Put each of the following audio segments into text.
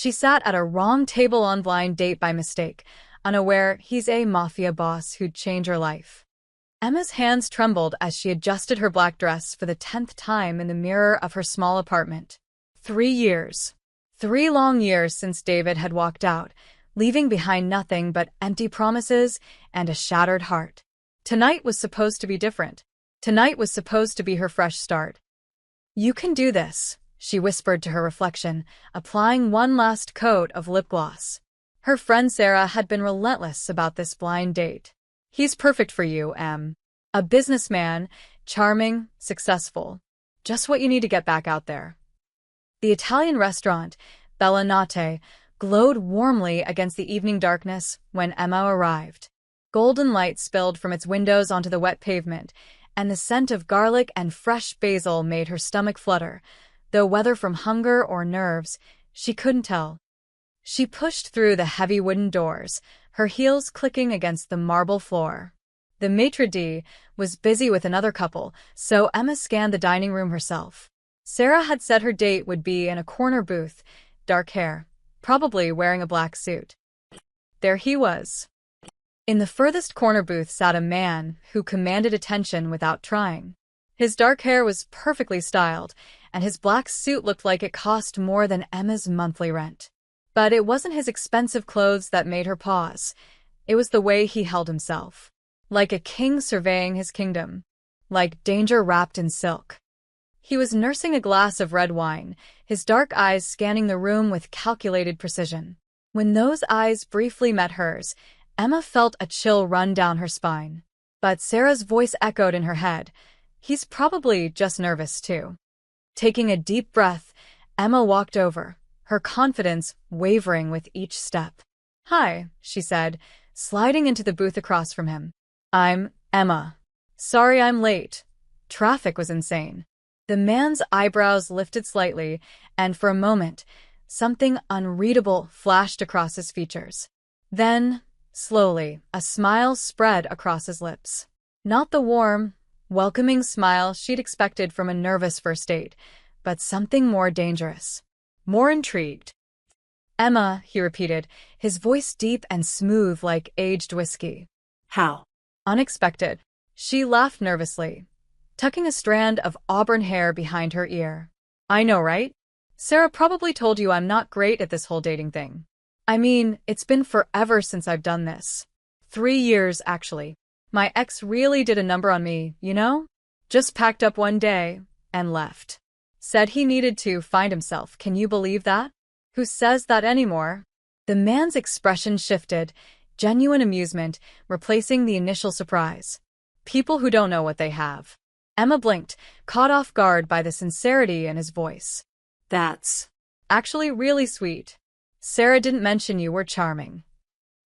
She sat at a wrong table on blind date by mistake, unaware he's a mafia boss who'd change her life. Emma's hands trembled as she adjusted her black dress for the 10th time in the mirror of her small apartment. 3 years. 3 long years since David had walked out, leaving behind nothing but empty promises and a shattered heart. Tonight was supposed to be different. Tonight was supposed to be her fresh start. "You can do this," she whispered to her reflection, applying one last coat of lip gloss. Her friend Sarah had been relentless about this blind date. "He's perfect for you, Em. A businessman, charming, successful. Just what you need to get back out there." The Italian restaurant, Bella Notte, glowed warmly against the evening darkness when Emma arrived. Golden light spilled from its windows onto the wet pavement, and the scent of garlic and fresh basil made her stomach flutter, though whether from hunger or nerves, she couldn't tell. She pushed through the heavy wooden doors, her heels clicking against the marble floor. The maitre d' was busy with another couple, so Emma scanned the dining room herself. Sarah had said her date would be in a corner booth, dark hair, probably wearing a black suit. There he was. In the furthest corner booth sat a man who commanded attention without trying. His dark hair was perfectly styled, and his black suit looked like it cost more than Emma's monthly rent. But it wasn't his expensive clothes that made her pause. It was the way he held himself. Like a king surveying his kingdom. Like danger wrapped in silk. He was nursing a glass of red wine, his dark eyes scanning the room with calculated precision. When those eyes briefly met hers, Emma felt a chill run down her spine. But Sarah's voice echoed in her head. "He's probably just nervous, too." Taking a deep breath, Emma walked over, her confidence wavering with each step. "Hi," she said, sliding into the booth across from him. "I'm Emma. Sorry I'm late. Traffic was insane." The man's eyebrows lifted slightly, and for a moment, something unreadable flashed across his features. Then, slowly, a smile spread across his lips. Not the warm, welcoming smile she'd expected from a nervous first date, but something more dangerous. More intrigued. "Emma," he repeated, his voice deep and smooth like aged whiskey. "How?" "Unexpected." She laughed nervously, tucking a strand of auburn hair behind her ear. "I know, right? Sarah probably told you I'm not great at this whole dating thing. I mean, it's been forever since I've done this. 3 years, actually. My ex really did a number on me, you know? Just packed up one day and left. Said he needed to find himself. Can you believe that? Who says that anymore?" The man's expression shifted, genuine amusement replacing the initial surprise. "People who don't know what they have." Emma blinked, caught off guard by the sincerity in his voice. "That's actually really sweet. Sarah didn't mention you were charming."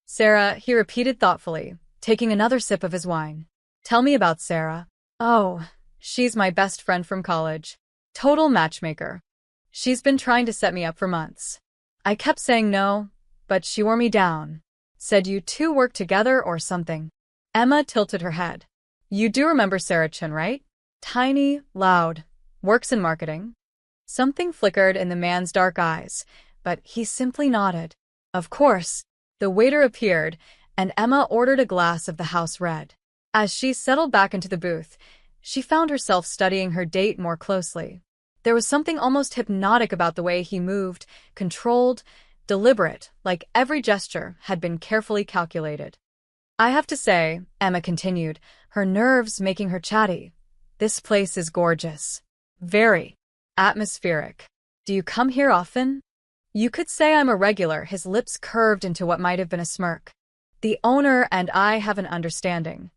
"Sarah," he repeated thoughtfully, taking another sip of his wine. "Tell me about Sarah." "Oh, she's my best friend from college. Total matchmaker. She's been trying to set me up for months. I kept saying no, but she wore me down. Said you two work together or something." Emma tilted her head. "You do remember Sarah Chun, right? Tiny, loud, works in marketing." Something flickered in the man's dark eyes, but he simply nodded. "Of course." The waiter appeared, and Emma ordered a glass of the house red. As she settled back into the booth, she found herself studying her date more closely. There was something almost hypnotic about the way he moved, controlled, deliberate, like every gesture had been carefully calculated. "I have to say," Emma continued, her nerves making her chatty, "this place is gorgeous. Very atmospheric. Do you come here often?" "You could say I'm a regular." His lips curved into what might have been a smirk. "The owner and I have an understanding."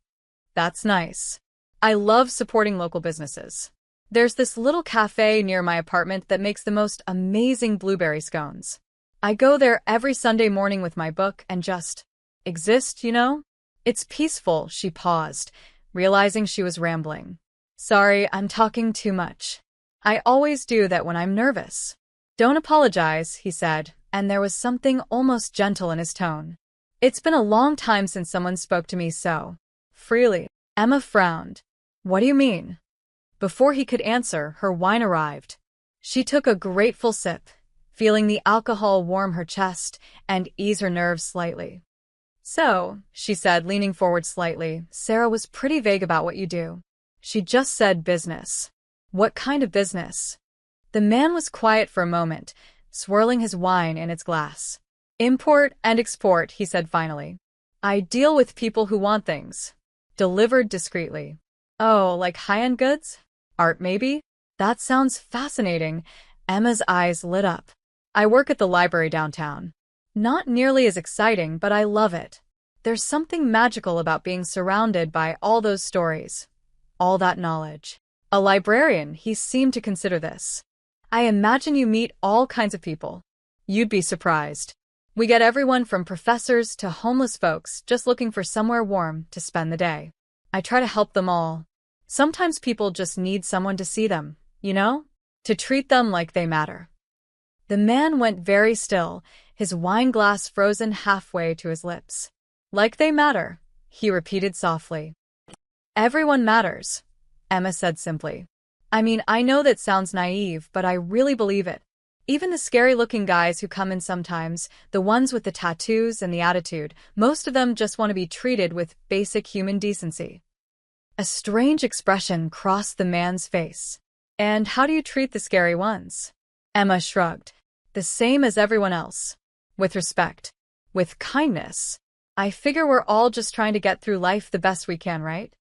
"That's nice. I love supporting local businesses. There's this little cafe near my apartment that makes the most amazing blueberry scones. I go there every Sunday morning with my book and just exist, you know? It's peaceful." She paused, realizing she was rambling. "Sorry, I'm talking too much. I always do that when I'm nervous." "Don't apologize," he said, and there was something almost gentle in his tone. "It's been a long time since someone spoke to me so freely." Emma frowned. "What do you mean?" Before he could answer, her wine arrived. She took a grateful sip, feeling the alcohol warm her chest and ease her nerves slightly. "So," she said, leaning forward slightly, "Sarah was pretty vague about what you do." She just said business. "What kind of business?" The man was quiet for a moment, swirling his wine in its glass. "Import and export," he said finally. "I deal with people who want things delivered discreetly." "Oh, like high-end goods? Art, maybe?" "That sounds fascinating." Emma's eyes lit up. "I work at the library downtown. Not nearly as exciting, but I love it. There's something magical about being surrounded by all those stories, all that knowledge." A librarian, he seemed to consider this. "I imagine you meet all kinds of people. You'd be surprised. We get everyone from professors to homeless folks just looking for somewhere warm to spend the day. I try to help them all. Sometimes people just need someone to see them, you know? To treat them like they matter." The man went very still, his wine glass frozen halfway to his lips. "Like they matter," he repeated softly. "Everyone matters," Emma said simply. "I mean, I know that sounds naive, but I really believe it. Even the scary-looking guys who come in sometimes, the ones with the tattoos and the attitude, most of them just want to be treated with basic human decency." A strange expression crossed the man's face. "And how do you treat the scary ones?" Emma shrugged. "The same as everyone else. With respect. With kindness. I figure we're all just trying to get through life the best we can, right?"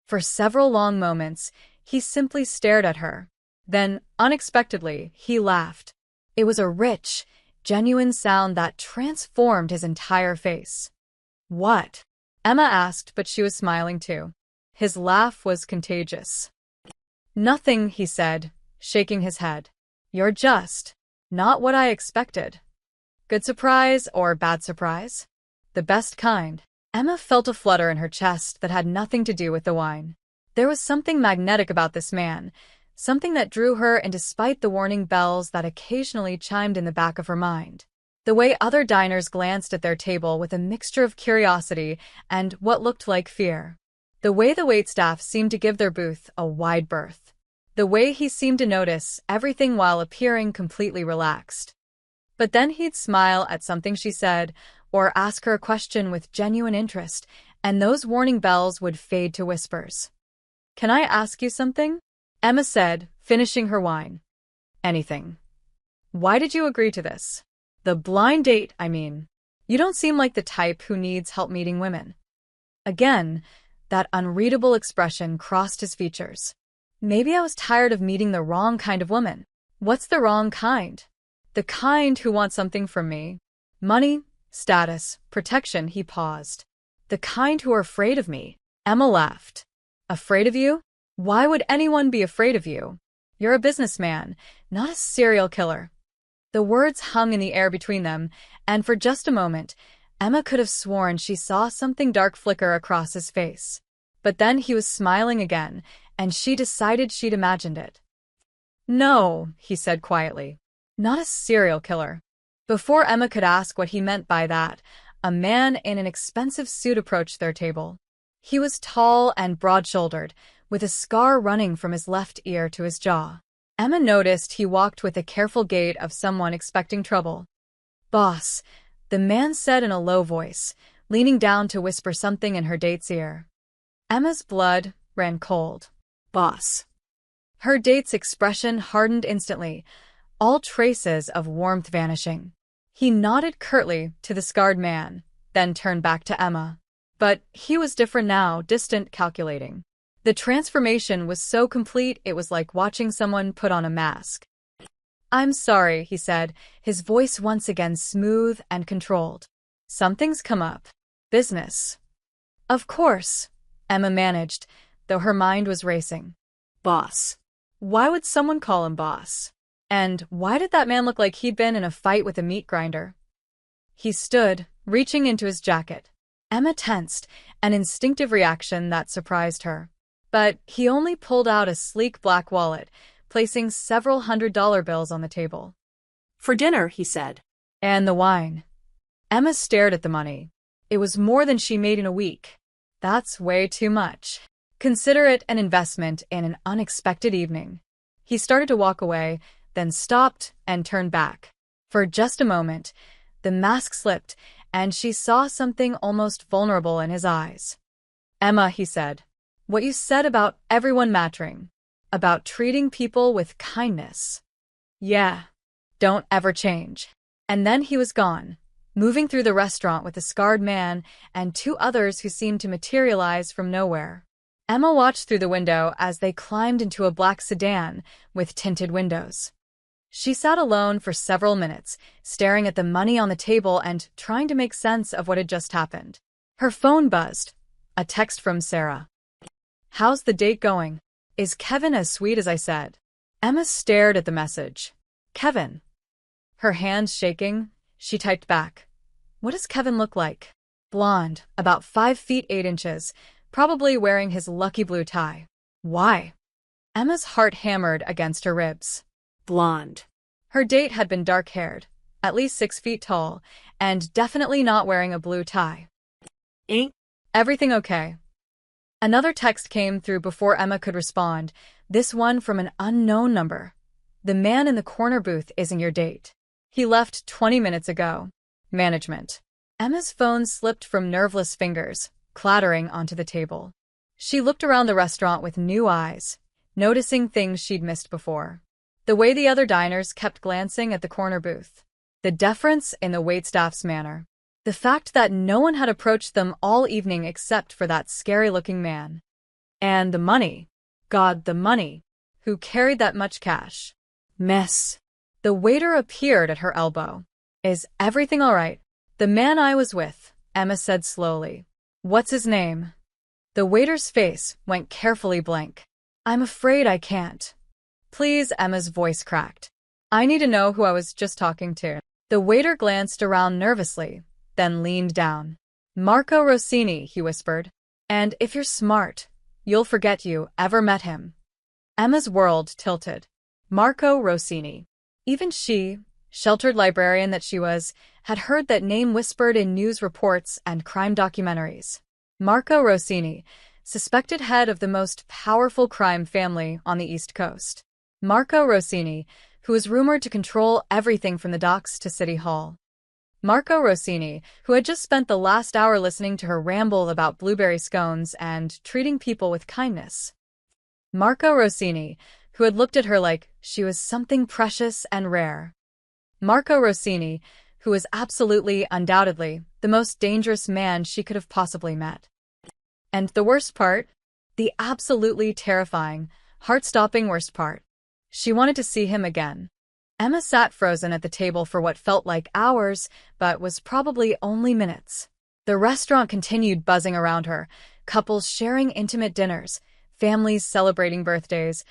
For several long moments, he simply stared at her. Then, unexpectedly, he laughed. It was a rich, genuine sound that transformed his entire face. "What?" Emma asked, but she was smiling too. His laugh was contagious. "Nothing," he said, shaking his head. "You're just not what I expected." "Good surprise or bad surprise?" "The best kind." Emma felt a flutter in her chest that had nothing to do with the wine. There was something magnetic about this man, something that drew her, and despite the warning bells that occasionally chimed in the back of her mind. The way other diners glanced at their table with a mixture of curiosity and what looked like fear. The way the waitstaff seemed to give their booth a wide berth. The way he seemed to notice everything while appearing completely relaxed. But then he'd smile at something she said, or ask her a question with genuine interest, and those warning bells would fade to whispers. "Can I ask you something?" Emma said, finishing her wine. "Anything." "Why did you agree to this? The blind date, I mean. You don't seem like the type who needs help meeting women." Again, that unreadable expression crossed his features. "Maybe I was tired of meeting the wrong kind of woman." "What's the wrong kind?" "The kind who wants something from me. Money, status, protection." He paused. "The kind who are afraid of me." Emma laughed. "Afraid of you? Why would anyone be afraid of you? You're a businessman, not a serial killer." The words hung in the air between them, and for just a moment, Emma could have sworn she saw something dark flicker across his face. But then he was smiling again, and she decided she'd imagined it. "No," he said quietly. "Not a serial killer." Before Emma could ask what he meant by that, a man in an expensive suit approached their table. He was tall and broad-shouldered, with a scar running from his left ear to his jaw. Emma noticed he walked with a careful gait of someone expecting trouble. "Boss," the man said in a low voice, leaning down to whisper something in her date's ear. Emma's blood ran cold. "Boss." Her date's expression hardened instantly, all traces of warmth vanishing. He nodded curtly to the scarred man, then turned back to Emma. But he was different now, distant, calculating. The transformation was so complete it was like watching someone put on a mask. "I'm sorry," he said, his voice once again smooth and controlled. "Something's come up. Business." "Of course," Emma managed, though her mind was racing. "Boss." Why would someone call him boss? And why did that man look like he'd been in a fight with a meat grinder? He stood, reaching into his jacket. Emma tensed, an instinctive reaction that surprised her. But he only pulled out a sleek black wallet, placing several $100 bills on the table. "For dinner," he said. "And the wine." Emma stared at the money. It was more than she made in a week. "That's way too much. Consider it an investment in an unexpected evening." He started to walk away, then stopped and turned back. For just a moment, the mask slipped, and she saw something almost vulnerable in his eyes. "Emma," he said, "what you said about everyone mattering, about treating people with kindness. Yeah, don't ever change." And then he was gone, moving through the restaurant with a scarred man and two others who seemed to materialize from nowhere. Emma watched through the window as they climbed into a black sedan with tinted windows. She sat alone for several minutes, staring at the money on the table and trying to make sense of what had just happened. Her phone buzzed. A text from Sarah. "How's the date going? Is Kevin as sweet as I said?" Emma stared at the message. "Kevin." Her hands shaking, she typed back. "What does Kevin look like?" "Blonde, about 5 feet 8 inches, probably wearing his lucky blue tie." "Why?" Emma's heart hammered against her ribs. Blonde. Her date had been dark-haired, at least 6 feet tall, and definitely not wearing a blue tie. Ain't "Everything okay?" Another text came through before Emma could respond, this one from an unknown number. "The man in the corner booth isn't your date. He left 20 minutes ago. Management." Emma's phone slipped from nerveless fingers, clattering onto the table. She looked around the restaurant with new eyes, noticing things she'd missed before. The way the other diners kept glancing at the corner booth. The deference in the waitstaff's manner. The fact that no one had approached them all evening except for that scary-looking man. And the money. God, the money. Who carried that much cash? "Miss." The waiter appeared at her elbow. "Is everything all right?" "The man I was with," Emma said slowly. "What's his name?" The waiter's face went carefully blank. "I'm afraid I can't." "Please," Emma's voice cracked. "I need to know who I was just talking to." The waiter glanced around nervously, then leaned down. "Marco Rossini," he whispered. "And if you're smart, you'll forget you ever met him." Emma's world tilted. Marco Rossini. Even she, sheltered librarian that she was, had heard that name whispered in news reports and crime documentaries. Marco Rossini, suspected head of the most powerful crime family on the East Coast. Marco Rossini, who was rumored to control everything from the docks to City Hall. Marco Rossini, who had just spent the last hour listening to her ramble about blueberry scones and treating people with kindness. Marco Rossini, who had looked at her like she was something precious and rare. Marco Rossini, who was absolutely, undoubtedly, the most dangerous man she could have possibly met. And the worst part? The absolutely terrifying, heart-stopping worst part. She wanted to see him again. Emma sat frozen at the table for what felt like hours, but was probably only minutes. The restaurant continued buzzing around her, couples sharing intimate dinners, families celebrating birthdays,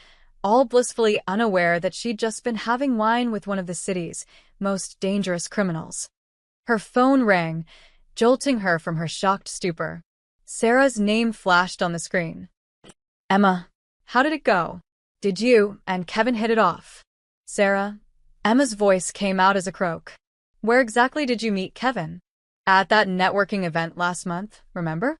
all blissfully unaware that she'd just been having wine with one of the city's most dangerous criminals. Her phone rang, jolting her from her shocked stupor. Sarah's name flashed on the screen. "Emma, how did it go? Did you and Kevin hit it off?" "Sarah." Emma's voice came out as a croak. "Where exactly did you meet Kevin?" "At that networking event last month, remember?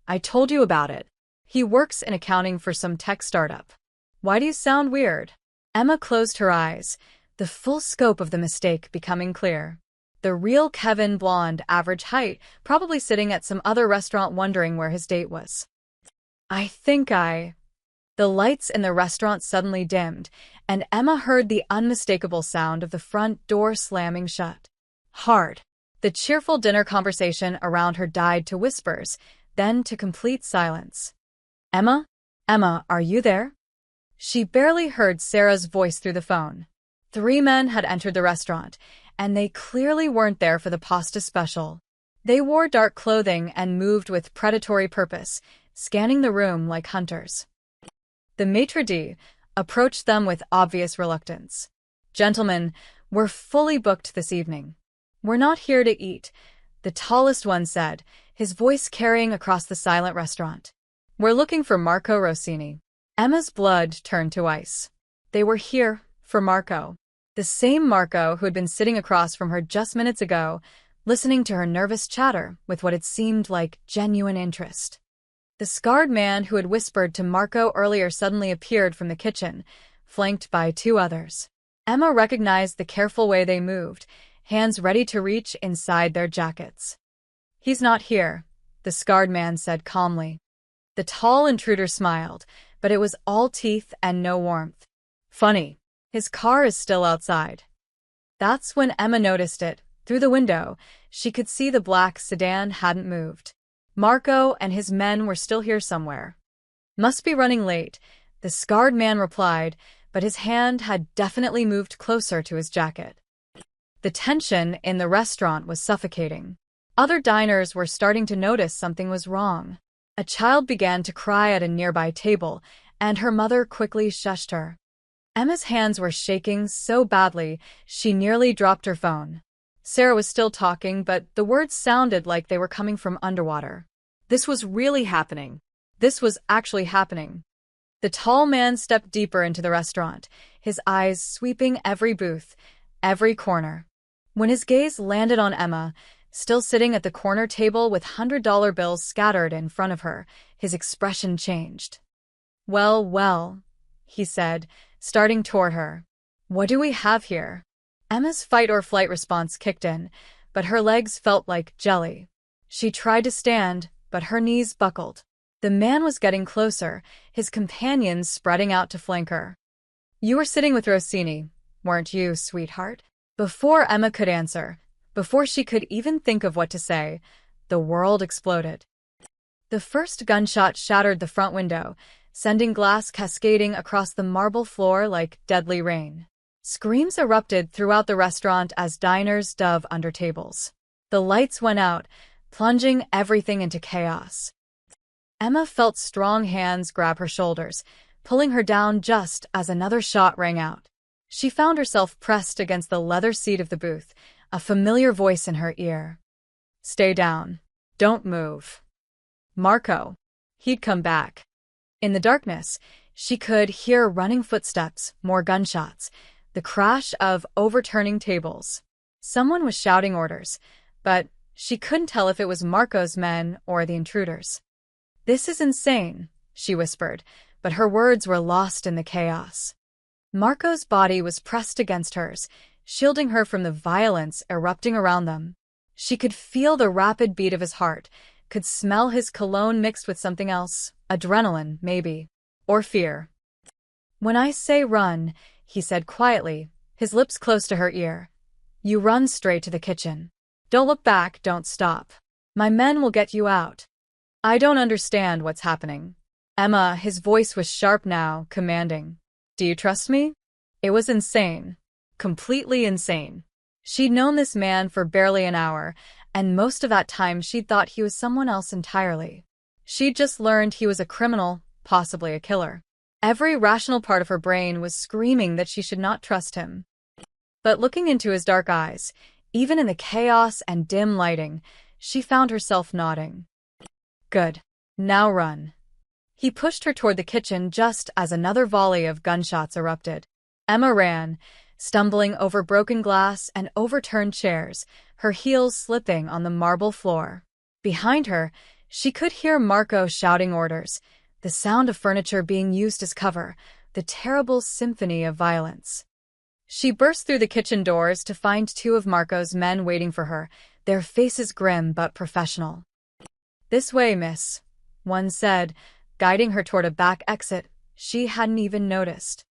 I told you about it. He works in accounting for some tech startup." "Why do you sound weird?" Emma closed her eyes, the full scope of the mistake becoming clear. The real Kevin, blonde, average height, probably sitting at some other restaurant wondering where his date was. The lights in the restaurant suddenly dimmed, and Emma heard the unmistakable sound of the front door slamming shut. Hard. The cheerful dinner conversation around her died to whispers, then to complete silence. "Emma? Emma, are you there?" She barely heard Sarah's voice through the phone. 3 men had entered the restaurant, and they clearly weren't there for the pasta special. They wore dark clothing and moved with predatory purpose, scanning the room like hunters. The maitre d' approached them with obvious reluctance. "Gentlemen, we're fully booked this evening." "We're not here to eat," the tallest one said, his voice carrying across the silent restaurant. "We're looking for Marco Rossini." Emma's blood turned to ice. They were here for Marco. The same Marco who had been sitting across from her just minutes ago, listening to her nervous chatter with what had seemed like genuine interest. The scarred man who had whispered to Marco earlier suddenly appeared from the kitchen, flanked by 2 others. Emma recognized the careful way they moved, hands ready to reach inside their jackets. "He's not here," the scarred man said calmly. The tall intruder smiled, but it was all teeth and no warmth. "Funny. His car is still outside." That's when Emma noticed it. Through the window, she could see the black sedan hadn't moved. Marco and his men were still here somewhere. "Must be running late," the scarred man replied, but his hand had definitely moved closer to his jacket. The tension in the restaurant was suffocating. Other diners were starting to notice something was wrong. A child began to cry at a nearby table, and her mother quickly shushed her. Emma's hands were shaking so badly she nearly dropped her phone. Sarah was still talking, but the words sounded like they were coming from underwater. This was really happening. This was actually happening. The tall man stepped deeper into the restaurant, his eyes sweeping every booth, every corner. When his gaze landed on Emma, still sitting at the corner table with $100 bills scattered in front of her, his expression changed. "Well, well," he said, starting toward her. "What do we have here?" Emma's fight-or-flight response kicked in, but her legs felt like jelly. She tried to stand, but her knees buckled. The man was getting closer, his companions spreading out to flank her. "You were sitting with Rossini, weren't you, sweetheart?" Before Emma could answer, before she could even think of what to say, the world exploded. The first gunshot shattered the front window, sending glass cascading across the marble floor like deadly rain. Screams erupted throughout the restaurant as diners dove under tables. The lights went out, plunging everything into chaos. Emma felt strong hands grab her shoulders, pulling her down just as another shot rang out. She found herself pressed against the leather seat of the booth, a familiar voice in her ear. "Stay down. Don't move." Marco. He'd come back. In the darkness, she could hear running footsteps, more gunshots, the crash of overturning tables. Someone was shouting orders, but she couldn't tell if it was Marco's men or the intruders. "This is insane," she whispered, but her words were lost in the chaos. Marco's body was pressed against hers, shielding her from the violence erupting around them. She could feel the rapid beat of his heart, could smell his cologne mixed with something else, adrenaline, maybe, or fear. "When I say run," he said quietly, his lips close to her ear, "you run straight to the kitchen. Don't look back, don't stop. My men will get you out." "I don't understand what's happening." "Emma," his voice was sharp now, commanding. "Do you trust me?" It was insane. Completely insane. She'd known this man for barely an hour, and most of that time she'd thought he was someone else entirely. She'd just learned he was a criminal, possibly a killer. Every rational part of her brain was screaming that she should not trust him. But looking into his dark eyes, even in the chaos and dim lighting, she found herself nodding. "Good. Now run." He pushed her toward the kitchen just as another volley of gunshots erupted. Emma ran, stumbling over broken glass and overturned chairs, her heels slipping on the marble floor. Behind her, she could hear Marco shouting orders, the sound of furniture being used as cover, the terrible symphony of violence. She burst through the kitchen doors to find two of Marco's men waiting for her, their faces grim but professional. "This way, miss," one said, guiding her toward a back exit she hadn't even noticed.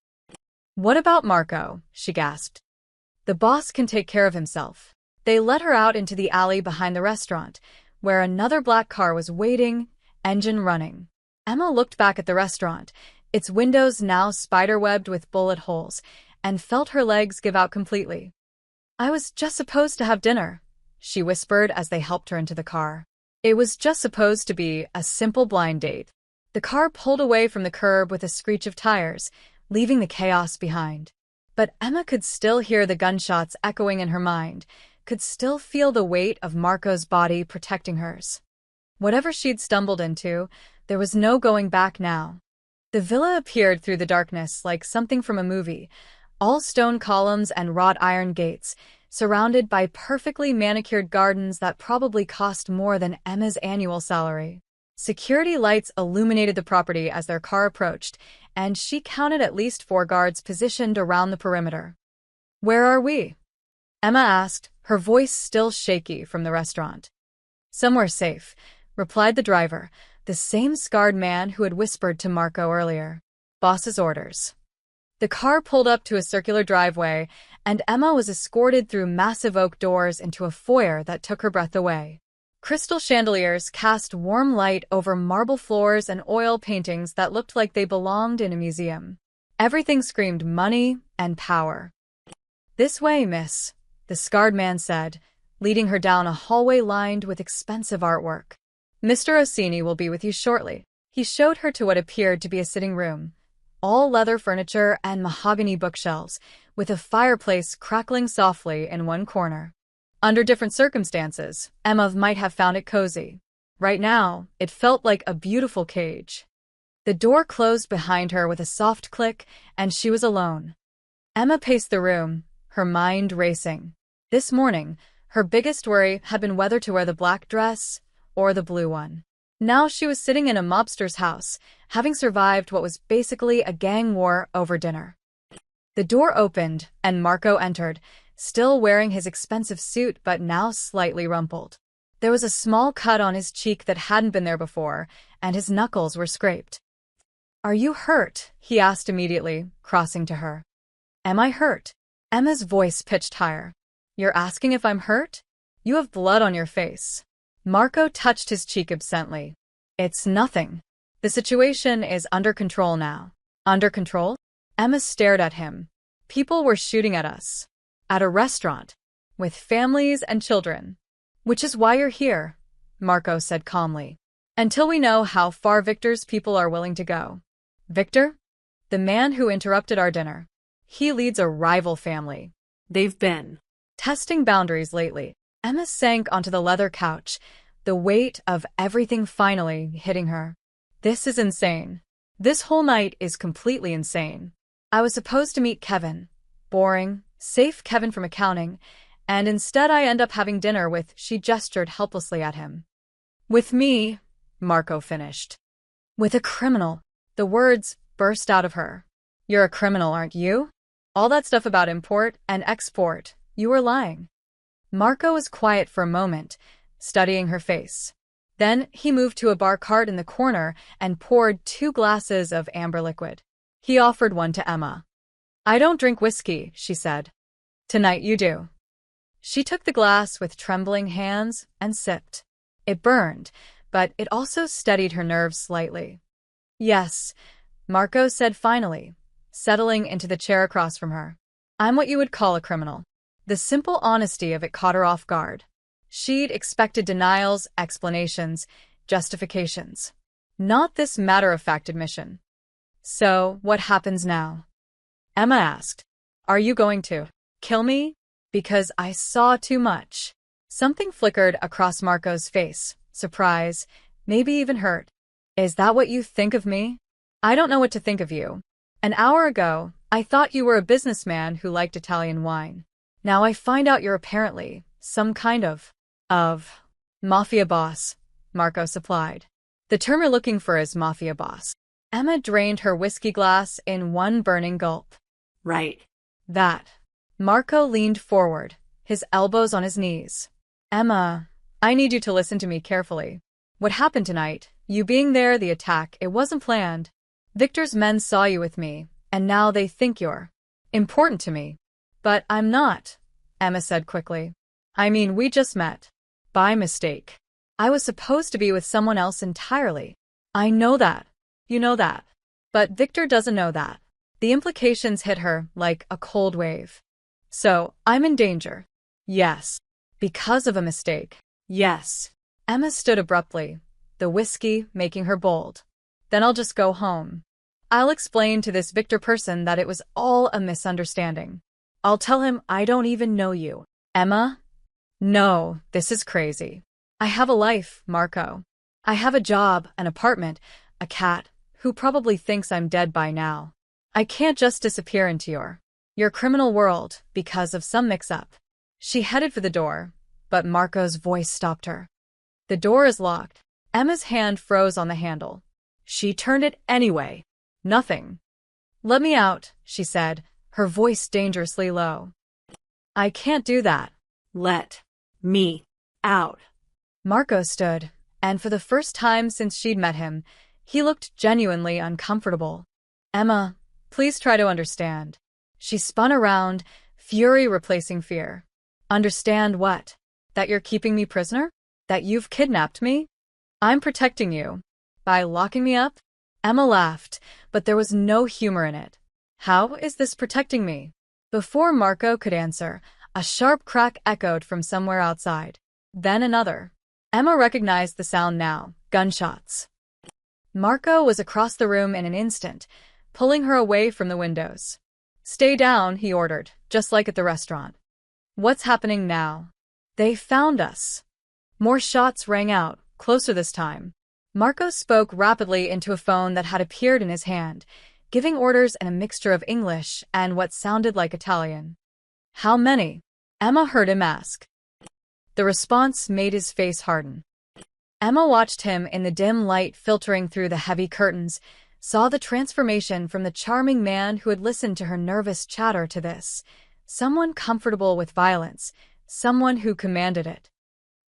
"What about Marco?" she gasped. "The boss can take care of himself." They led her out into the alley behind the restaurant, where another black car was waiting, engine running. Emma looked back at the restaurant, its windows now spiderwebbed with bullet holes, and felt her legs give out completely. "I was just supposed to have dinner," she whispered as they helped her into the car. It was just supposed to be a simple blind date. The car pulled away from the curb with a screech of tires, leaving the chaos behind. But Emma could still hear the gunshots echoing in her mind, could still feel the weight of Marco's body protecting hers. Whatever she'd stumbled into, there was no going back now. The villa appeared through the darkness like something from a movie, all stone columns and wrought iron gates, surrounded by perfectly manicured gardens that probably cost more than Emma's annual salary. Security lights illuminated the property as their car approached, and she counted at least 4 guards positioned around the perimeter. "Where are we?" Emma asked, her voice still shaky from the restaurant. "Somewhere safe," replied the driver, the same scarred man who had whispered to Marco earlier. "Boss's orders." The car pulled up to a circular driveway, and Emma was escorted through massive oak doors into a foyer that took her breath away. Crystal chandeliers cast warm light over marble floors and oil paintings that looked like they belonged in a museum. Everything screamed money and power. "This way, miss," the scarred man said, leading her down a hallway lined with expensive artwork. "Mr. Orsini will be with you shortly." He showed her to what appeared to be a sitting room. All leather furniture and mahogany bookshelves, with a fireplace crackling softly in one corner. Under different circumstances, Emma might have found it cozy. Right now, it felt like a beautiful cage. The door closed behind her with a soft click, and she was alone. Emma paced the room, her mind racing. This morning, her biggest worry had been whether to wear the black dress or the blue one. Now she was sitting in a mobster's house, having survived what was basically a gang war over dinner. The door opened, and Marco entered, still wearing his expensive suit but now slightly rumpled. There was a small cut on his cheek that hadn't been there before, and his knuckles were scraped. "Are you hurt?" he asked immediately, crossing to her. "Am I hurt?" Emma's voice pitched higher. "You're asking if I'm hurt? You have blood on your face." Marco touched his cheek absently. "It's nothing. The situation is under control now." "Under control?" Emma stared at him. "People were shooting at us. At a restaurant. With families and children. Which is why you're here," Marco said calmly. "Until we know how far Victor's people are willing to go." "Victor?" "The man who interrupted our dinner. He leads a rival family. They've been testing boundaries lately." Emma sank onto the leather couch, the weight of everything finally hitting her. "This is insane. This whole night is completely insane. I was supposed to meet Kevin. Boring, safe Kevin from accounting, and instead I end up having dinner with," she gestured helplessly at him. "With me," Marco finished. "With a criminal." The words burst out of her. "You're a criminal, aren't you? All that stuff about import and export, you were lying." Marco was quiet for a moment, studying her face. Then he moved to a bar cart in the corner and poured 2 glasses of amber liquid. He offered one to Emma. "I don't drink whiskey," she said. "Tonight you do." She took the glass with trembling hands and sipped. It burned, but it also steadied her nerves slightly. "Yes," Marco said finally, settling into the chair across from her. "I'm what you would call a criminal." The simple honesty of it caught her off guard. She'd expected denials, explanations, justifications. Not this matter-of-fact admission. "So, what happens now?" Emma asked. "Are you going to kill me? Because I saw too much." Something flickered across Marco's face. Surprise, maybe even hurt. "Is that what you think of me?" "I don't know what to think of you. An hour ago, I thought you were a businessman who liked Italian wine. Now I find out you're apparently some kind of mafia boss," Marco supplied. "The term you're looking for is mafia boss." Emma drained her whiskey glass in one burning gulp. right. "That." Marco leaned forward, his elbows on his knees. "Emma, I need you to listen to me carefully. What happened tonight, you being there, the attack, it wasn't planned. Victor's men saw you with me, and now they think you're important to me. But I'm not," Emma said quickly. "I mean, we just met. By mistake. I was supposed to be with someone else entirely. I know that. You know that. But Victor doesn't know that." The implications hit her like a cold wave. "So, I'm in danger." "Yes." "Because of a mistake." "Yes." Emma stood abruptly, the whiskey making her bold. "Then I'll just go home. I'll explain to this Victor person that it was all a misunderstanding. I'll tell him I don't even know you." "Emma?" "No, this is crazy. I have a life, Marco. I have a job, an apartment, a cat, who probably thinks I'm dead by now. I can't just disappear into your criminal world because of some mix-up." She headed for the door, but Marco's voice stopped her. "The door is locked." Emma's hand froze on the handle. She turned it anyway. "Nothing." "Let me out," she said, her voice dangerously low. "I can't do that." Let me out. Marco stood, and for the first time since she'd met him, he looked genuinely uncomfortable. Emma, please try to understand. She spun around, fury replacing fear. Understand what? That you're keeping me prisoner? That you've kidnapped me? I'm protecting you. By locking me up? Emma laughed, but there was no humor in it. How is this protecting me? Before Marco could answer, a sharp crack echoed from somewhere outside. Then another. Emma recognized the sound now. Gunshots. Marco was across the room in an instant, pulling her away from the windows. Stay down, he ordered, just like at the restaurant. What's happening now? They found us. More shots rang out, closer this time. Marco spoke rapidly into a phone that had appeared in his hand, giving orders in a mixture of English and what sounded like Italian. How many? Emma heard him ask. The response made his face harden. Emma watched him in the dim light filtering through the heavy curtains, saw the transformation from the charming man who had listened to her nervous chatter to this. Someone comfortable with violence, someone who commanded it.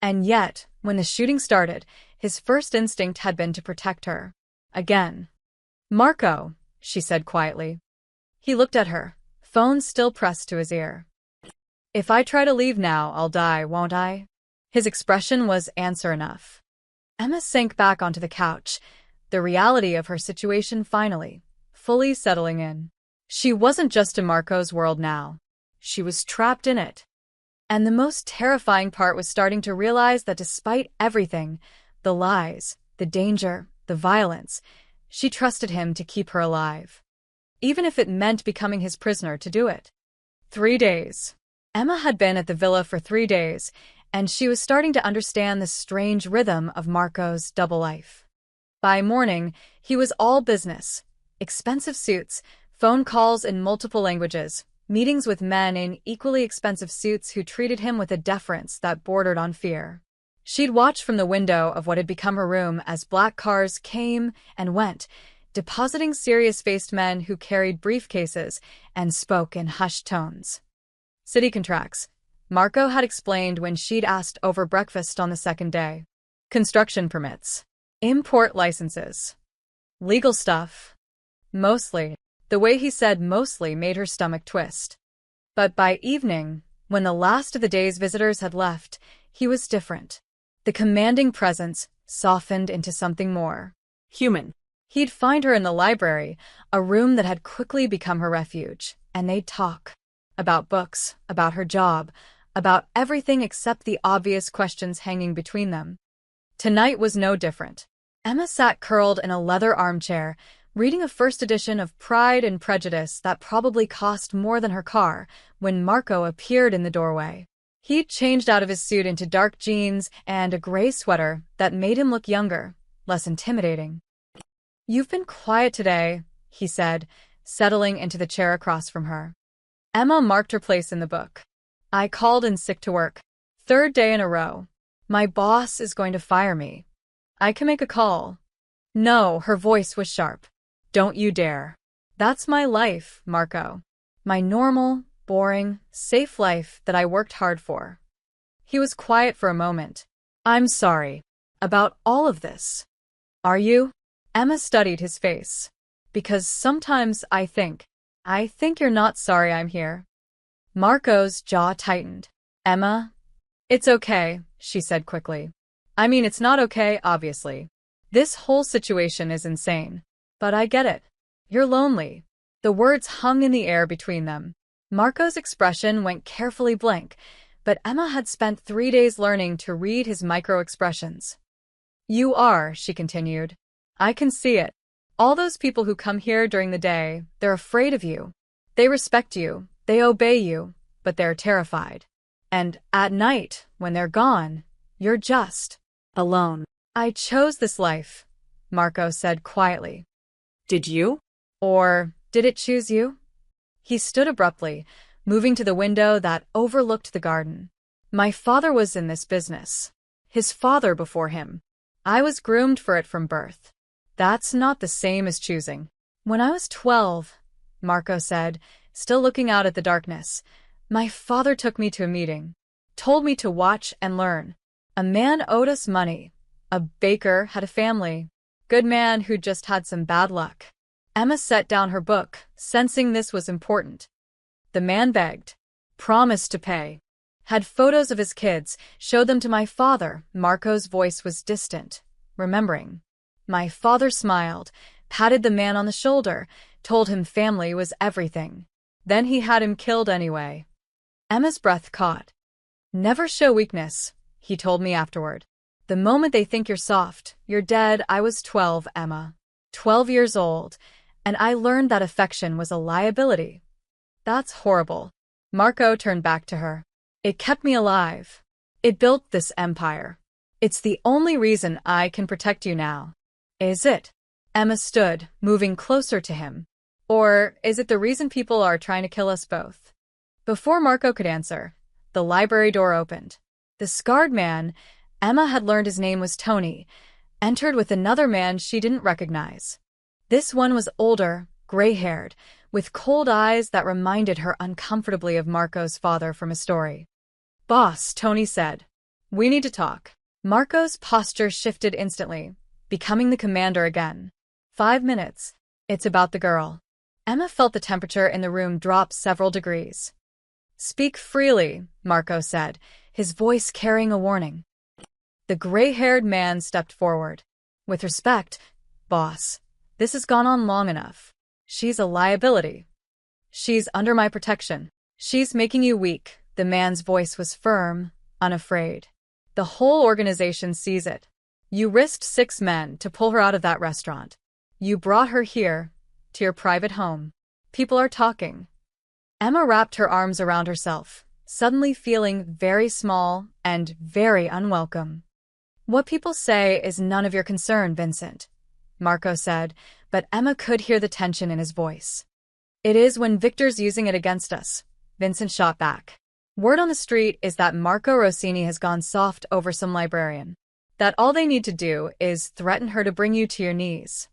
And yet, when the shooting started, his first instinct had been to protect her. Again. Marco, she said quietly. He looked at her, phone still pressed to his ear. If I try to leave now, I'll die, won't I? His expression was answer enough. Emma sank back onto the couch, the reality of her situation finally, fully settling in. She wasn't just in Marco's world now. She was trapped in it. And the most terrifying part was starting to realize that despite everything, the lies, the danger, the violence, she trusted him to keep her alive. Even if it meant becoming his prisoner to do it. 3 days. Emma had been at the villa for 3 days, and she was starting to understand the strange rhythm of Marco's double life. By morning, he was all business. Expensive suits, phone calls in multiple languages, meetings with men in equally expensive suits who treated him with a deference that bordered on fear. She'd watch from the window of what had become her room as black cars came and went, depositing serious-faced men who carried briefcases and spoke in hushed tones. City contracts, Marco had explained when she'd asked over breakfast on the second day. Construction permits. Import licenses. Legal stuff. Mostly. The way he said mostly made her stomach twist. But by evening, when the last of the day's visitors had left, he was different. The commanding presence softened into something more. Human. He'd find her in the library, a room that had quickly become her refuge, and they'd talk. About books, about her job, about everything except the obvious questions hanging between them. Tonight was no different. Emma sat curled in a leather armchair, reading a first edition of Pride and Prejudice that probably cost more than her car, when Marco appeared in the doorway. He'd changed out of his suit into dark jeans and a gray sweater that made him look younger, less intimidating. "You've been quiet today," he said, settling into the chair across from her. Emma marked her place in the book. "I called in sick to work. 3rd day in a row. My boss is going to fire me. I can make a call." "No," her voice was sharp. "Don't you dare. That's my life, Marco. My normal, boring, safe life that I worked hard for." He was quiet for a moment. "I'm sorry. About all of this." "Are you?" Emma studied his face. "Because sometimes I think you're not sorry I'm here." Marco's jaw tightened. "Emma?" "It's okay," she said quickly. "I mean, it's not okay, obviously. This whole situation is insane. But I get it. You're lonely." The words hung in the air between them. Marco's expression went carefully blank, but Emma had spent 3 days learning to read his micro-expressions. "You are," she continued. "I can see it. All those people who come here during the day, they're afraid of you. They respect you, they obey you, but they're terrified. And at night, when they're gone, you're just alone." "I chose this life," Marco said quietly. Did you? "Or did it choose you?" He stood abruptly, moving to the window that overlooked the garden. "My father was in this business. His father before him. I was groomed for it from birth. That's not the same as choosing." "When I was 12, Marco said, still looking out at the darkness, "my father took me to a meeting. told me to watch and learn. A man owed us money. A baker had a family. Good man who just had some bad luck. Emma set down her book, sensing this was important. The man begged, promised to pay, had photos of his kids, showed them to my father. Marco's voice was distant, remembering. My father smiled, patted the man on the shoulder, told him family was everything. Then he had him killed anyway. Emma's breath caught. Never show weakness, he told me afterward. The moment they think you're soft, you're dead. I was 12, Emma. 12 years old, and I learned that affection was a liability. That's horrible. Marco turned back to her. It kept me alive. It built this empire. It's the only reason I can protect you now. Is it? Emma stood, moving closer to him. Or is it the reason people are trying to kill us both? Before Marco could answer, the library door opened. The scarred man, Emma had learned his name was Tony, entered with another man she didn't recognize. This one was older, gray-haired, with cold eyes that reminded her uncomfortably of Marco's father from his story. Boss, Tony said. We need to talk. Marco's posture shifted instantly, becoming the commander again. 5 minutes. It's about the girl. Emma felt the temperature in the room drop several degrees. Speak freely, Marco said, his voice carrying a warning. The gray-haired man stepped forward. With respect, boss, this has gone on long enough. She's a liability. She's under my protection. She's making you weak. The man's voice was firm, unafraid. The whole organization sees it. You risked 6 men to pull her out of that restaurant. You brought her here, to your private home. People are talking. Emma wrapped her arms around herself, suddenly feeling very small and very unwelcome. What people say is none of your concern, Vincent, Marco said, but Emma could hear the tension in his voice. It is when Victor's using it against us, Vincent shot back. Word on the street is that Marco Rossini has gone soft over some librarian. That all they need to do is threaten her to bring you to your knees.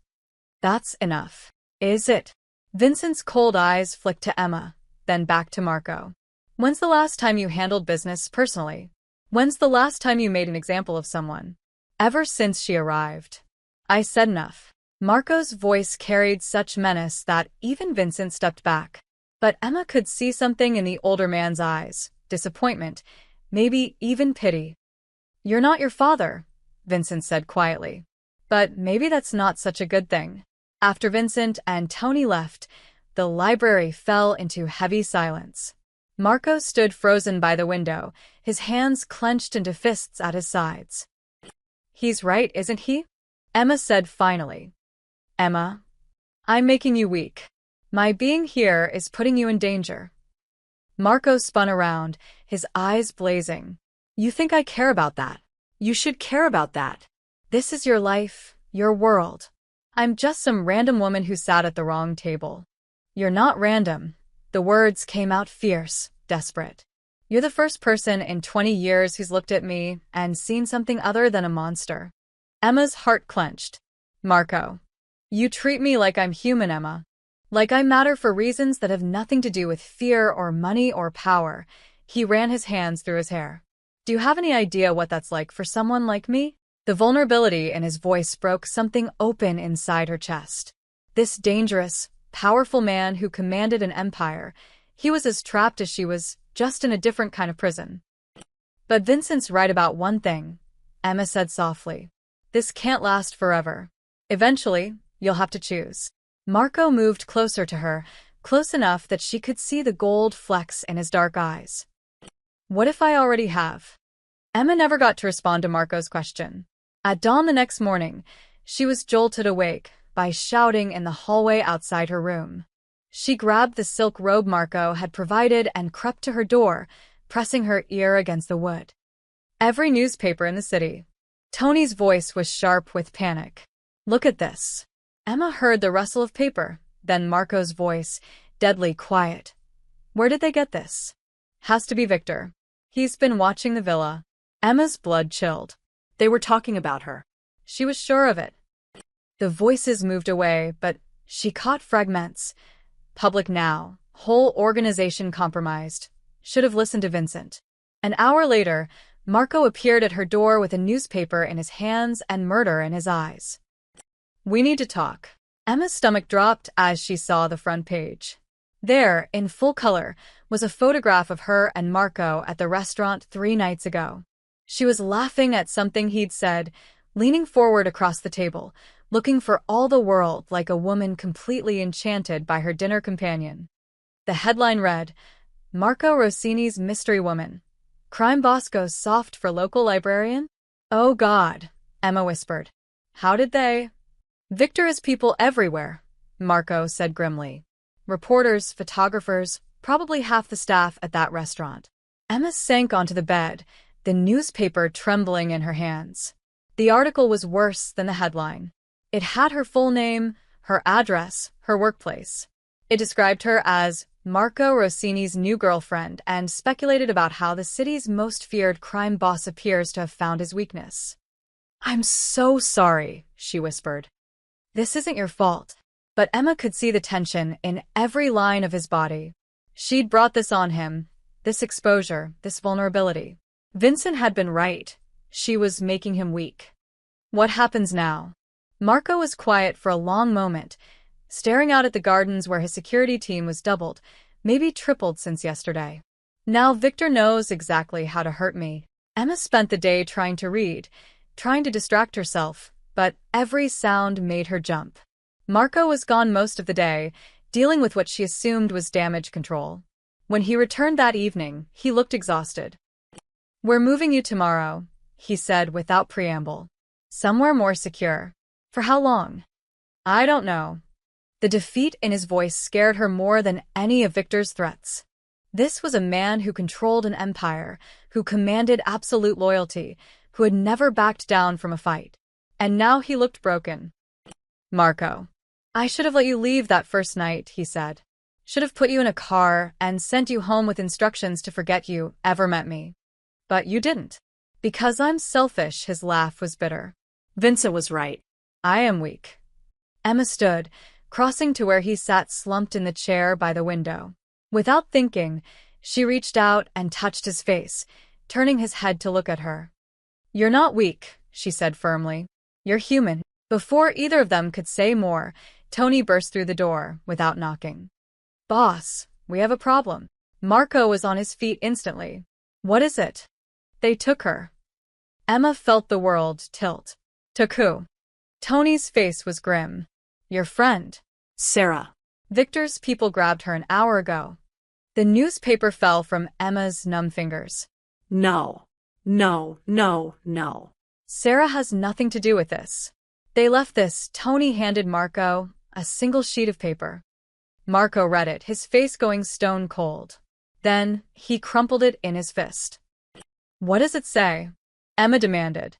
That's enough. Is it? Vincent's cold eyes flicked to Emma, then back to Marco. When's the last time you handled business personally? When's the last time you made an example of someone? Ever since she arrived. I said enough. Marco's voice carried such menace that even Vincent stepped back. But Emma could see something in the older man's eyes, disappointment, maybe even pity. You're not your father, Vincent said quietly. But maybe that's not such a good thing. After Vincent and Tony left, the library fell into heavy silence. Marco stood frozen by the window, his hands clenched into fists at his sides. He's right, isn't he? Emma said finally. Emma, I'm making you weak. My being here is putting you in danger. Marco spun around, his eyes blazing. You think I care about that? You should care about that. This is your life, your world. I'm just some random woman who sat at the wrong table. You're not random. The words came out fierce, desperate. You're the first person in 20 years who's looked at me and seen something other than a monster. Emma's heart clenched. Marco, you treat me like I'm human, Emma. Like I matter for reasons that have nothing to do with fear or money or power. He ran his hands through his hair. Do you have any idea what that's like for someone like me? The vulnerability in his voice broke something open inside her chest. This dangerous, powerful man who commanded an empire, he was as trapped as she was, just in a different kind of prison. But Vincent's right about one thing, Emma said softly. This can't last forever. Eventually, you'll have to choose. Marco moved closer to her, close enough that she could see the gold flecks in his dark eyes. What if I already have? Emma never got to respond to Marco's question. At dawn the next morning, she was jolted awake by shouting in the hallway outside her room. She grabbed the silk robe Marco had provided and crept to her door, pressing her ear against the wood. Every newspaper in the city. Tony's voice was sharp with panic. Look at this. Emma heard the rustle of paper, then Marco's voice, deadly quiet. Where did they get this? Has to be Victor. He's been watching the villa. Emma's blood chilled. They were talking about her. She was sure of it. The voices moved away, but she caught fragments. Public now. Whole organization compromised. Should have listened to Vincent. An hour later, Marco appeared at her door with a newspaper in his hands and murder in his eyes. "We need to talk." Emma's stomach dropped as she saw the front page. There, in full color, was a photograph of her and Marco at the restaurant 3 nights ago. She was laughing at something he'd said, leaning forward across the table, looking for all the world like a woman completely enchanted by her dinner companion. The headline read, "Marco Rossini's Mystery Woman. Crime boss goes soft for local librarian?" "Oh God," Emma whispered. "How did they?" "Victor has people everywhere," Marco said grimly. "Reporters, photographers, probably half the staff at that restaurant." Emma sank onto the bed, the newspaper trembling in her hands. The article was worse than the headline. It had her full name, her address, her workplace. It described her as Marco Rossini's new girlfriend and speculated about how the city's most feared crime boss appears to have found his weakness. "I'm so sorry," she whispered. "This isn't your fault." But Emma could see the tension in every line of his body. She'd brought this on him, this exposure, this vulnerability. Vincent had been right. She was making him weak. What happens now? Marco was quiet for a long moment, staring out at the gardens where his security team was doubled, maybe tripled since yesterday. "Now Victor knows exactly how to hurt me." Emma spent the day trying to read, trying to distract herself, but every sound made her jump. Marco was gone most of the day, dealing with what she assumed was damage control. When he returned that evening, he looked exhausted. "We're moving you tomorrow," he said without preamble. "Somewhere more secure." "For how long?" "I don't know." The defeat in his voice scared her more than any of Victor's threats. This was a man who controlled an empire, who commanded absolute loyalty, who had never backed down from a fight. And now he looked broken. "Marco, I should have let you leave that first night," he said. "Should have put you in a car and sent you home with instructions to forget you ever met me. But you didn't." "Because I'm selfish," his laugh was bitter. Vincent was right. "I am weak." Emma stood, crossing to where he sat slumped in the chair by the window. Without thinking, she reached out and touched his face, turning his head to look at her. "You're not weak," she said firmly. "You're human." Before either of them could say more, Tony burst through the door, without knocking. "Boss, we have a problem." Marco was on his feet instantly. "What is it?" "They took her." Emma felt the world tilt. "Took who?" Tony's face was grim. "Your friend." Sarah. "Victor's people grabbed her an hour ago." The newspaper fell from Emma's numb fingers. No. No, no, no. "Sarah has nothing to do with this." "They left this." Tony handed Marco a single sheet of paper. Marco read it, his face going stone cold. Then he crumpled it in his fist. "What does it say?" Emma demanded.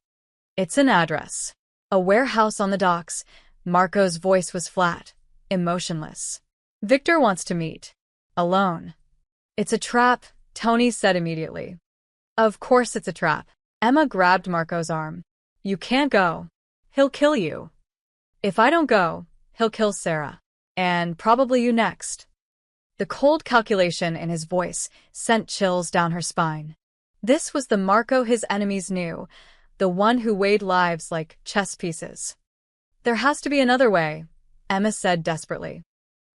"It's an address. A warehouse on the docks." Marco's voice was flat, emotionless. "Victor wants to meet. Alone." "It's a trap," Tony said immediately. "Of course it's a trap." Emma grabbed Marco's arm. "You can't go. He'll kill you." "If I don't go, he'll kill Sarah. And probably you next." The cold calculation in his voice sent chills down her spine. This was the Marco his enemies knew, the one who weighed lives like chess pieces. "There has to be another way," Emma said desperately.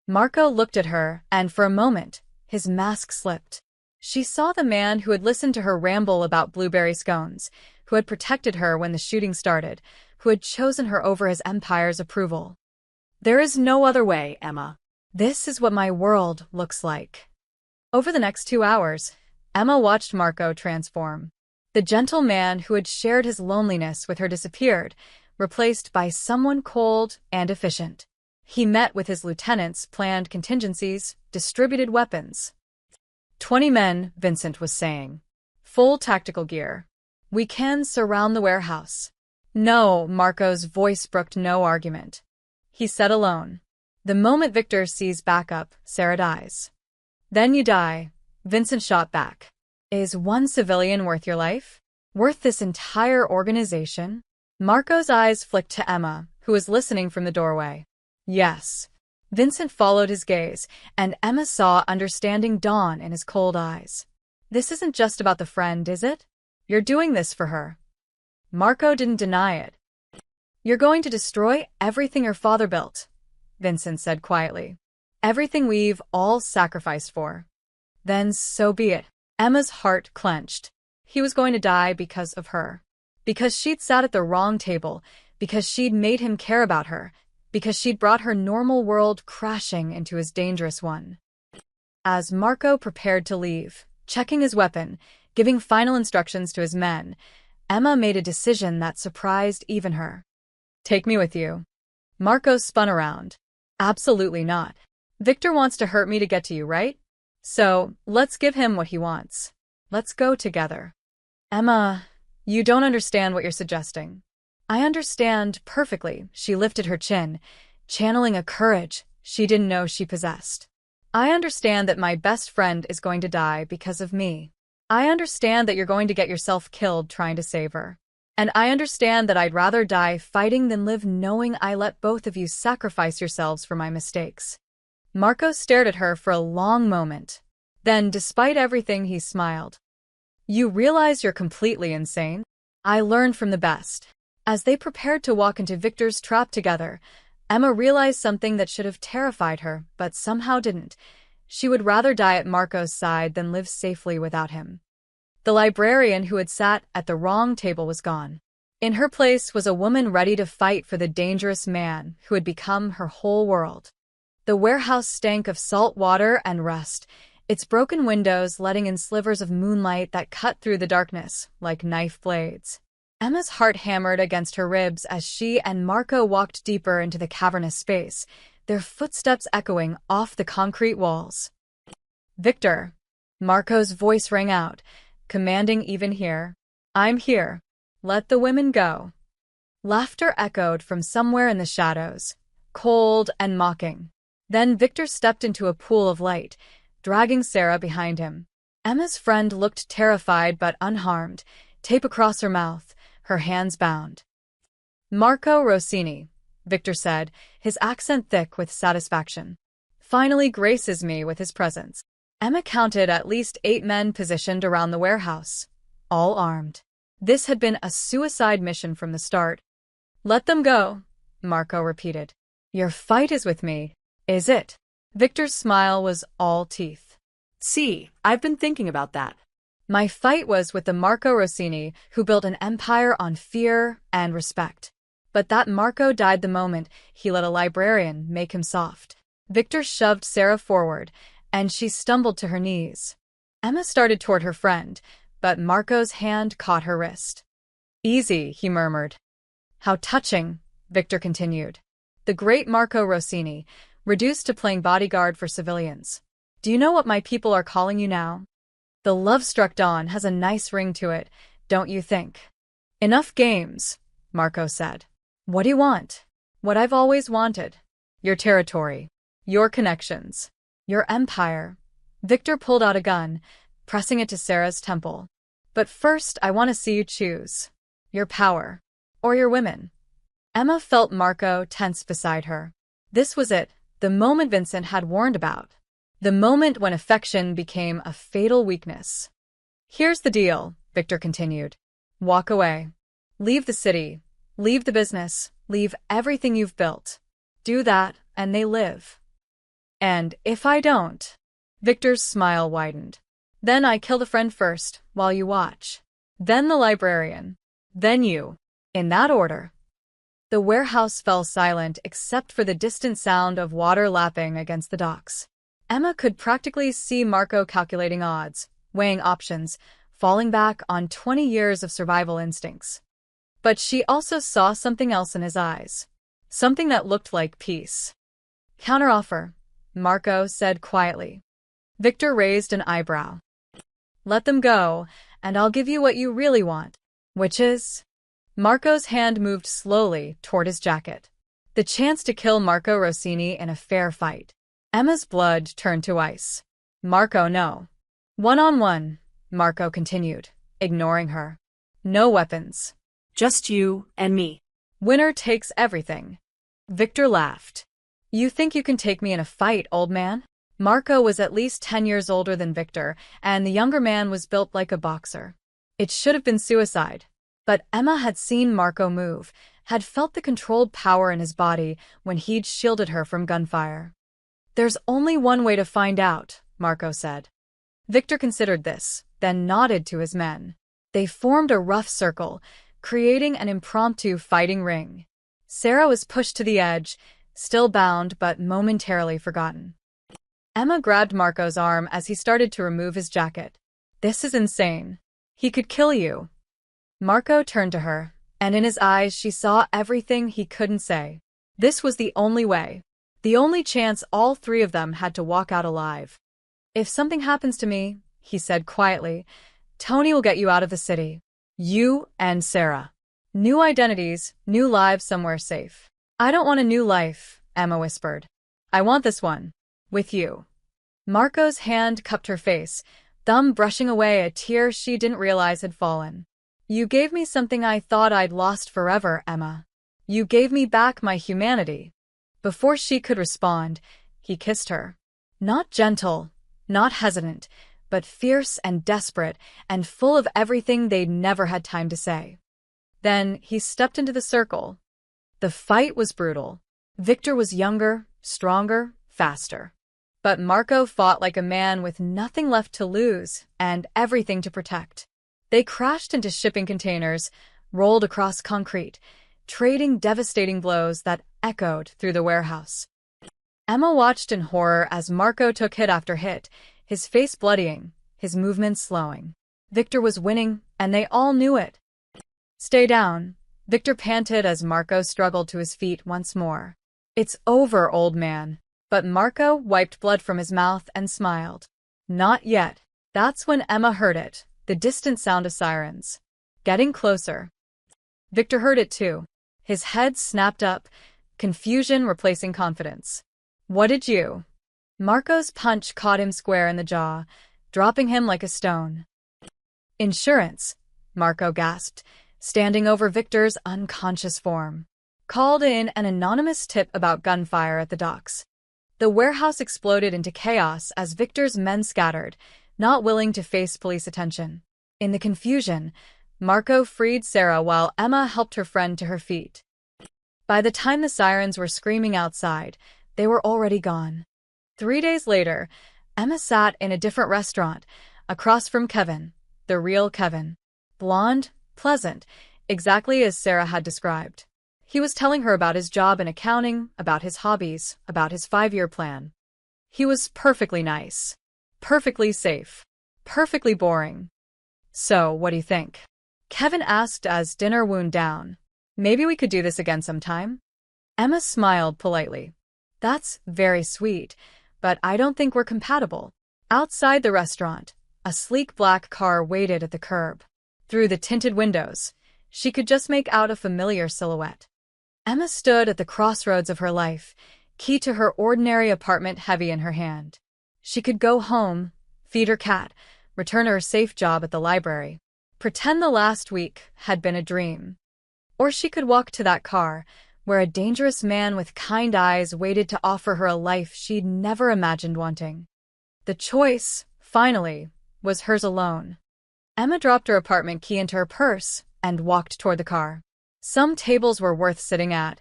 Marco looked at her, and for a moment, his mask slipped. She saw the man who had listened to her ramble about blueberry scones, who had protected her when the shooting started, who had chosen her over his empire's approval. There is no other way, Emma. This is what my world looks like. Over the next 2 hours, Emma watched Marco transform. The gentle man who had shared his loneliness with her disappeared, replaced by someone cold and efficient. He met with his lieutenants, planned contingencies, distributed weapons. 20 men, Vincent was saying. Full tactical gear. "We can surround the warehouse." "No," Marco's voice brooked no argument. He said alone. "The moment Victor sees backup, Sarah dies." "Then you die," Vincent shot back. "Is one civilian worth your life? Worth this entire organization?" Marco's eyes flicked to Emma, who was listening from the doorway. "Yes." Vincent followed his gaze, and Emma saw understanding dawn in his cold eyes. This isn't just about the friend, is it? You're doing this for her. Marco didn't deny it. You're going to destroy everything your father built, Vincent said quietly. Everything we've all sacrificed for. Then so be it. Emma's heart clenched. He was going to die because of her. Because she'd sat at the wrong table, because she'd made him care about her, because she'd brought her normal world crashing into his dangerous one. As Marco prepared to leave, checking his weapon, giving final instructions to his men, Emma made a decision that surprised even her. Take me with you. Marco spun around. Absolutely not. Victor wants to hurt me to get to you, right? So, let's give him what he wants. Let's go together. Emma, you don't understand what you're suggesting. I understand perfectly, she lifted her chin, channeling a courage she didn't know she possessed. I understand that my best friend is going to die because of me. I understand that you're going to get yourself killed trying to save her. And I understand that I'd rather die fighting than live knowing I let both of you sacrifice yourselves for my mistakes. Marco stared at her for a long moment. Then, despite everything, he smiled. You realize you're completely insane? I learned from the best. As they prepared to walk into Victor's trap together, Emma realized something that should have terrified her, but somehow didn't. She would rather die at Marco's side than live safely without him. The librarian who had sat at the wrong table was gone. In her place was a woman ready to fight for the dangerous man who had become her whole world. The warehouse stank of salt water and rust, its broken windows letting in slivers of moonlight that cut through the darkness like knife blades. Emma's heart hammered against her ribs as she and Marco walked deeper into the cavernous space, their footsteps echoing off the concrete walls. Victor, Marco's voice rang out, commanding even here. I'm here. Let the women go. Laughter echoed from somewhere in the shadows, cold and mocking. Then Victor stepped into a pool of light, dragging Sarah behind him. Emma's friend looked terrified but unharmed, tape across her mouth, her hands bound. Marco Rossini, Victor said, his accent thick with satisfaction, finally graces me with his presence. Emma counted at least 8 men positioned around the warehouse, all armed. This had been a suicide mission from the start. Let them go, Marco repeated. Your fight is with me, is it? Victor's smile was all teeth. See, I've been thinking about that. My fight was with the Marco Rossini who built an empire on fear and respect. But that Marco died the moment he let a librarian make him soft. Victor shoved Sarah forward, and she stumbled to her knees. Emma started toward her friend, but Marco's hand caught her wrist. Easy, he murmured. How touching, Victor continued. The great Marco Rossini, reduced to playing bodyguard for civilians. Do you know what my people are calling you now? The love-struck dawn has a nice ring to it, don't you think? Enough games, Marco said. What do you want? What I've always wanted. Your territory. Your connections. Your empire. Victor pulled out a gun, pressing it to Sarah's temple. But first, I want to see you choose. Your power. Or your women. Emma felt Marco tense beside her. This was it, the moment Vincent had warned about. The moment when affection became a fatal weakness. Here's the deal, Victor continued. Walk away. Leave the city. Leave the business. Leave everything you've built. Do that, and they live. And if I don't, Victor's smile widened. Then I kill the friend first, while you watch. Then the librarian. Then you. In that order. The warehouse fell silent except for the distant sound of water lapping against the docks. Emma could practically see Marco calculating odds, weighing options, falling back on 20 years of survival instincts. But she also saw something else in his eyes. Something that looked like peace. Counteroffer, Marco said quietly. Victor raised an eyebrow. Let them go, and I'll give you what you really want. Which is? Marco's hand moved slowly toward his jacket. The chance to kill Marco Rossini in a fair fight. Emma's blood turned to ice. Marco, no. One-on-one, Marco continued, ignoring her. No weapons. Just you and me. Winner takes everything. Victor laughed. You think you can take me in a fight, old man? Marco was at least 10 years older than Victor, and the younger man was built like a boxer. It should have been suicide. But Emma had seen Marco move, had felt the controlled power in his body when he'd shielded her from gunfire. "There's only one way to find out," Marco said. Victor considered this, then nodded to his men. They formed a rough circle, creating an impromptu fighting ring. Sarah was pushed to the edge, still bound but momentarily forgotten. Emma grabbed Marco's arm as he started to remove his jacket. "This is insane. He could kill you." Marco turned to her, and in his eyes she saw everything he couldn't say. This was the only way. The only chance all three of them had to walk out alive. "If something happens to me," he said quietly, "Tony will get you out of the city. You and Sarah. New identities, new lives somewhere safe." "I don't want a new life," Emma whispered. "I want this one. With you." Marco's hand cupped her face, thumb brushing away a tear she didn't realize had fallen. "You gave me something I thought I'd lost forever, Emma. You gave me back my humanity." Before she could respond, he kissed her. Not gentle, not hesitant, but fierce and desperate and full of everything they'd never had time to say. Then he stepped into the circle. The fight was brutal. Victor was younger, stronger, faster. But Marco fought like a man with nothing left to lose and everything to protect. They crashed into shipping containers, rolled across concrete, trading devastating blows that echoed through the warehouse. Emma watched in horror as Marco took hit after hit, his face bloodying, his movements slowing. Victor was winning, and they all knew it. "Stay down," Victor panted as Marco struggled to his feet once more. "It's over, old man." But Marco wiped blood from his mouth and smiled. "Not yet." That's when Emma heard it, the distant sound of sirens. Getting closer. Victor heard it too. His head snapped up, confusion replacing confidence. "What did you?" Marco's punch caught him square in the jaw, dropping him like a stone. "Insurance," Marco gasped, standing over Victor's unconscious form. "Called in an anonymous tip about gunfire at the docks." The warehouse exploded into chaos as Victor's men scattered, not willing to face police attention. In the confusion, Marco freed Sarah while Emma helped her friend to her feet. By the time the sirens were screaming outside, they were already gone. 3 days later, Emma sat in a different restaurant, across from Kevin, the real Kevin. Blonde, pleasant, exactly as Sarah had described. He was telling her about his job in accounting, about his hobbies, about his 5-year plan. He was perfectly nice, perfectly safe, perfectly boring. "So, what do you think?" Kevin asked as dinner wound down. "Maybe we could do this again sometime?" Emma smiled politely. "That's very sweet, but I don't think we're compatible." Outside the restaurant, a sleek black car waited at the curb. Through the tinted windows, she could just make out a familiar silhouette. Emma stood at the crossroads of her life, key to her ordinary apartment heavy in her hand. She could go home, feed her cat, return to her safe job at the library, pretend the last week had been a dream. Or she could walk to that car, where a dangerous man with kind eyes waited to offer her a life she'd never imagined wanting. The choice, finally, was hers alone. Emma dropped her apartment key into her purse and walked toward the car. Some tables were worth sitting at,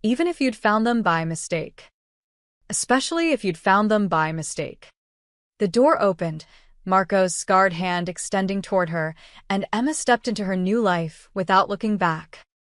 even if you'd found them by mistake. Especially if you'd found them by mistake. The door opened, Marco's scarred hand extending toward her, and Emma stepped into her new life without looking back.